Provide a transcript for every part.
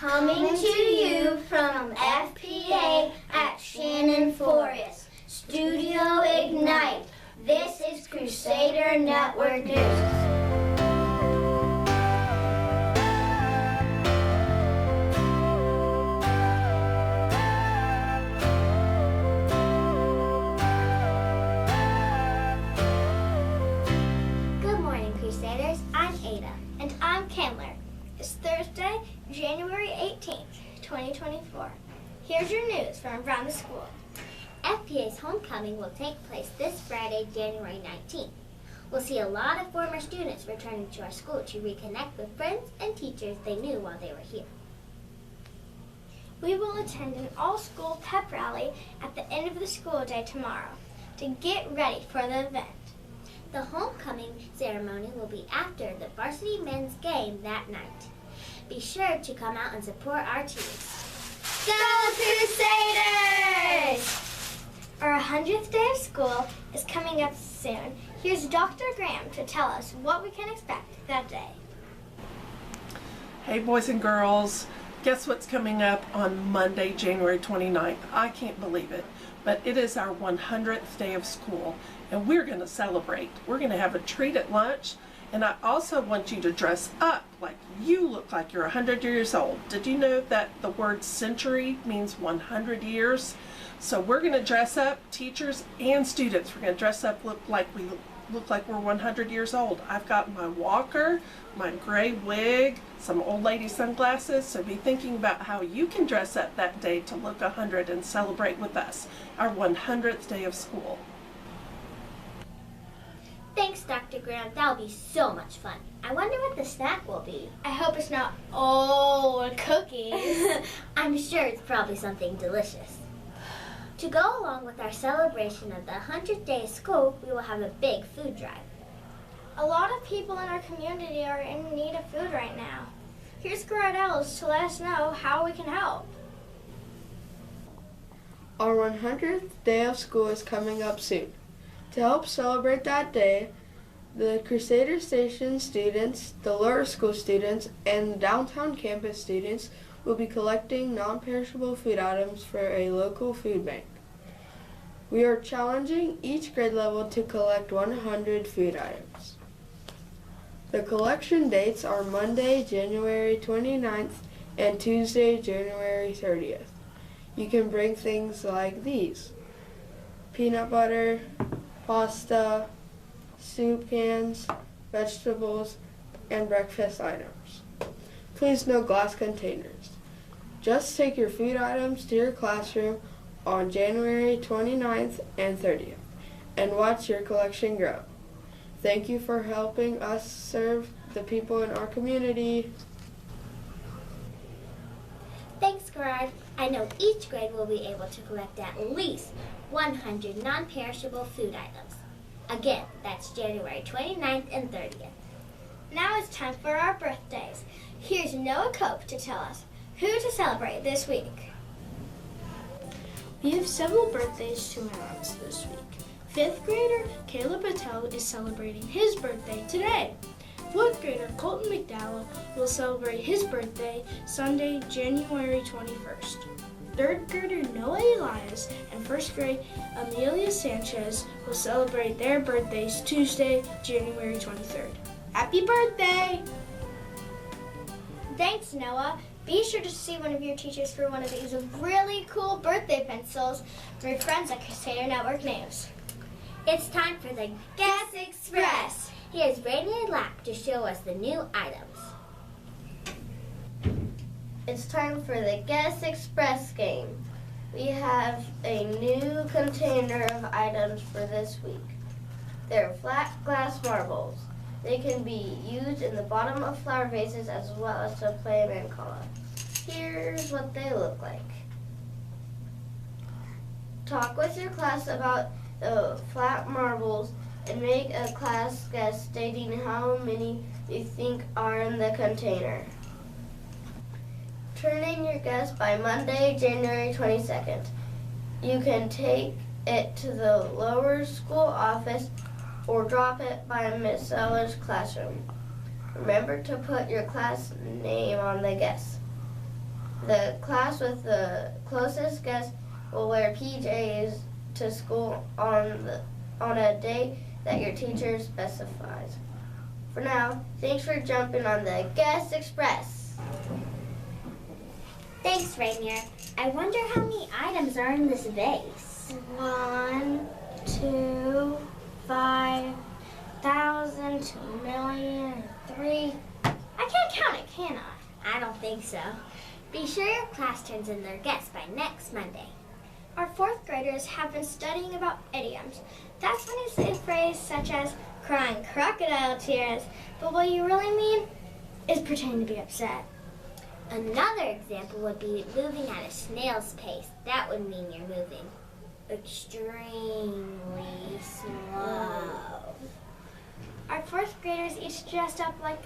Coming to you from FPA at Shannon Forest, Studio Ignite. This is Crusader Network News. Crusaders, I'm Ada. And I'm Candler. It's Thursday, January 18th, 2024. Here's your news from around the school. FPA's homecoming will take place this Friday, January 19th. We'll see a lot of former students returning to our school to reconnect with friends and teachers they knew while they were here. We will attend an all-school pep rally at the end of the school day tomorrow to get ready for the event. The homecoming ceremony will be after the varsity men's game that night. Be sure to come out and support our teams. Go Crusaders! Our 100th day of school is coming up soon. Here's Dr. Graham to tell us what we can expect that day. Hey boys and girls, guess what's coming up on Monday, January 29th? I can't believe it, but it is our 100th day of school. And we're going to celebrate. We're going to have a treat at lunch, and I also want you to dress up like you look like you're 100 years old. Did you know that the word century means 100 years? So we're going to dress up, teachers and students. We're going to dress up, look like we're 100 years old. I've got my walker, my gray wig, some old lady sunglasses, so be thinking about how you can dress up that day to look 100 and celebrate with us, our 100th day of school. Thanks, Dr. Graham. That'll be so much fun. I wonder what the snack will be. I hope it's not old cookies. I'm sure it's probably something delicious. To go along with our celebration of the 100th day of school, we will have a big food drive. A lot of people in our community are in need of food right now. Here's Garrett Ellis to let us know how we can help. Our 100th day of school is coming up soon. To help celebrate that day, the Crusader Station students, the lower school students, and the downtown campus students will be collecting non-perishable food items for a local food bank. We are challenging each grade level to collect 100 food items. The collection dates are Monday, January 29th and Tuesday, January 30th. You can bring things like these: peanut butter, pasta, soup cans, vegetables, and breakfast items. Please no glass containers. Just take your food items to your classroom on January 29th and 30th and watch your collection grow. Thank you for helping us serve the people in our community. Thanks, Gerard. I know each grade will be able to collect at least 100 non-perishable food items. Again, that's January 29th and 30th. Now it's time for our birthdays. Here's Noah Cope to tell us who to celebrate this week. We have several birthdays to announce this week. 5th grader Caleb Patel is celebrating his birthday today. 4th grader Colton McDowell will celebrate his birthday Sunday, January 21st. 3rd grader Noah Elias and 1st grade Amelia Sanchez will celebrate their birthdays Tuesday, January 23rd. Happy birthday! Thanks, Noah. Be sure to see one of your teachers for one of these really cool birthday pencils from your friends at Crusader Network News. It's time for the Guest Express. Here's Rainier Lapp to show us the new items. It's time for the Guest Express game. We have a new container of items for this week. They're flat glass marbles. They can be used in the bottom of flower vases as well as to play Mancala. Here's what they look like. Talk with your class about the flat marbles and make a class guess stating how many you think are in the container. Turn in your guess by Monday, January 22nd. You can take it to the lower school office or drop it by Miss Seller's classroom. Remember to put your class name on the guess. The class with the closest guess will wear PJs to school on a day that your teacher specifies. For now, thanks for jumping on the Guest Express. Thanks, Rainier. I wonder how many items are in this vase. 1, 2, 5,000, 2 million, 3. I can't count it, can I? I don't think so. Be sure your class turns in their guests by next Monday. Our 4th graders have been studying about idioms. That's when you say a phrase such as crying crocodile tears, but what you really mean is pretending to be upset. Another example would be moving at a snail's pace. That would mean you're moving extremely slow. Our 4th graders each dressed up like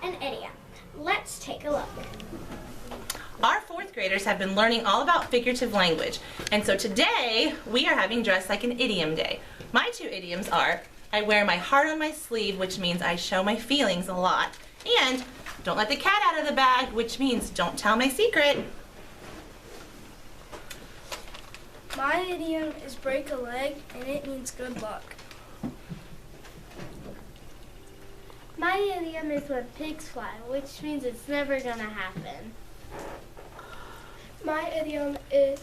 an idiom. Let's take a look. Our 4th graders have been learning all about figurative language, and so today we are having Dress Like an Idiom Day. My 2 idioms are, I wear my heart on my sleeve, which means I show my feelings a lot, and don't let the cat out of the bag, which means don't tell my secret. My idiom is break a leg, and it means good luck. My idiom is when pigs fly, which means it's never gonna happen. My idiom is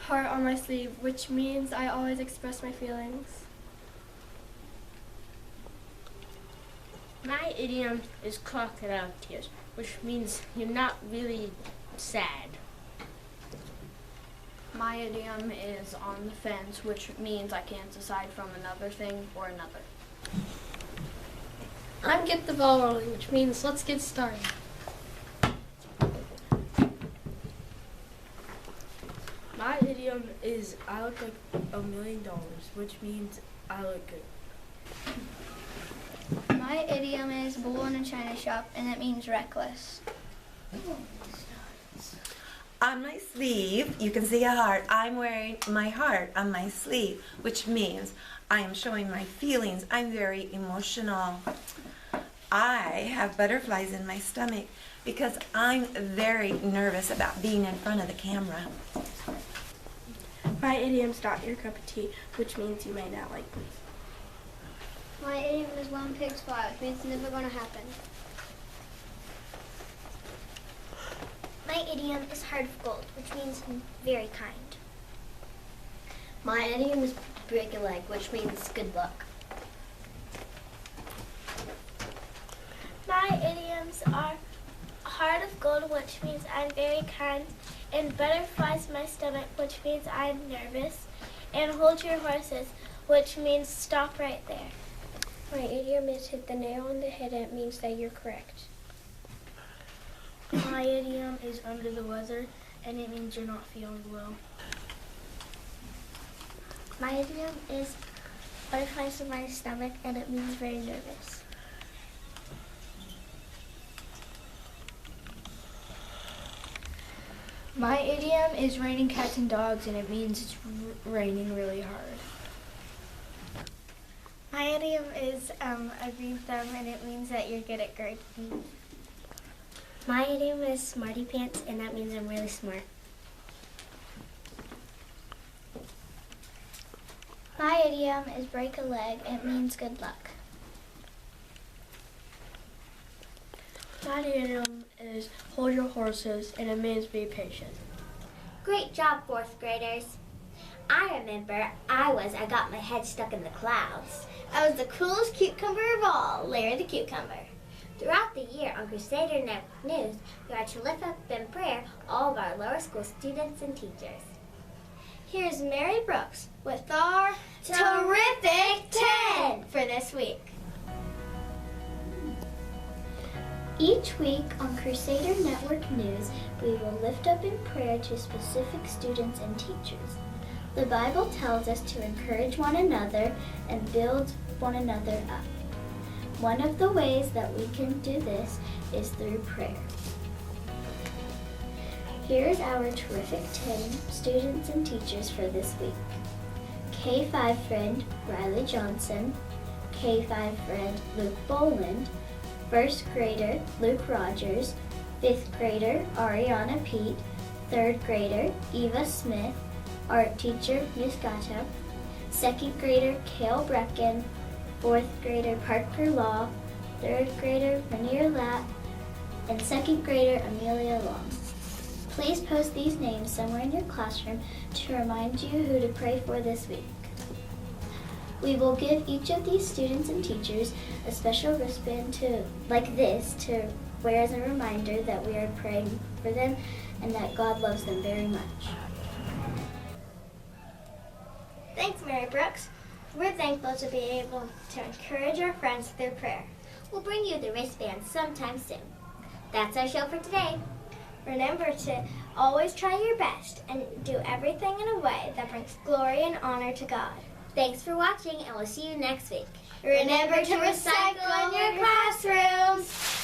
heart on my sleeve, which means I always express my feelings. My idiom is crocodile tears, which means you're not really sad. My idiom is on the fence, which means I can't decide from another thing or another. I'm get the ball rolling, which means let's get started. My idiom is I look like $1 million, which means I look good. My idiom is bull in a china shop, and it means reckless. On my sleeve, you can see a heart. I'm wearing my heart on my sleeve, which means I am showing my feelings. I'm very emotional. I have butterflies in my stomach because I'm very nervous about being in front of the camera. My idiom's not your cup of tea, which means you may not like me. My idiom is when pigs fly, which means it's never going to happen. My idiom is heart of gold, which means very kind. My idiom is break a leg, which means good luck. My idioms are heart of gold, which means I'm very kind, and butterflies in my stomach, which means I'm nervous, and hold your horses, which means stop right there. My idiom is hit the nail on the head, and it means that you're correct. My idiom is under the weather, and it means you're not feeling well. My idiom is butterflies in my stomach, and it means very nervous. My idiom is raining cats and dogs, and it means it's raining really hard. My idiom is a green thumb, and it means that you're good at gardening. My idiom is smarty pants, and that means I'm really smart. My idiom is break a leg, and it means good luck. My idiom is hold your horses, and it means be patient. Great job, 4th graders. I remember I got my head stuck in the clouds. I was the coolest cucumber of all, Larry the Cucumber. Throughout the year on Crusader Network News, we are to lift up in prayer all of our lower school students and teachers. Here's Mary Brooks with our terrific 10 for this week. Each week on Crusader Network News, we will lift up in prayer to specific students and teachers. The Bible tells us to encourage one another and build one another up. One of the ways that we can do this is through prayer. Here's our terrific 10 students and teachers for this week. K5 friend Riley Johnson, K5 friend Luke Boland, First grader Luke Rogers, 5th grader Ariana Pete, 3rd grader Eva Smith, art teacher Miss Gatto, 2nd grader Kale Brecken, 4th grader Parker Law, 3rd grader Rainier Lapp, and 2nd grader Amelia Long. Please post these names somewhere in your classroom to remind you who to pray for this week. We will give each of these students and teachers a special wristband like this to wear as a reminder that we are praying for them and that God loves them very much. Thanks, Mary Brooks. We're thankful to be able to encourage our friends through prayer. We'll bring you the wristband sometime soon. That's our show for today. Remember to always try your best and do everything in a way that brings glory and honor to God. Thanks for watching, and we'll see you next week. Remember to recycle in your classrooms.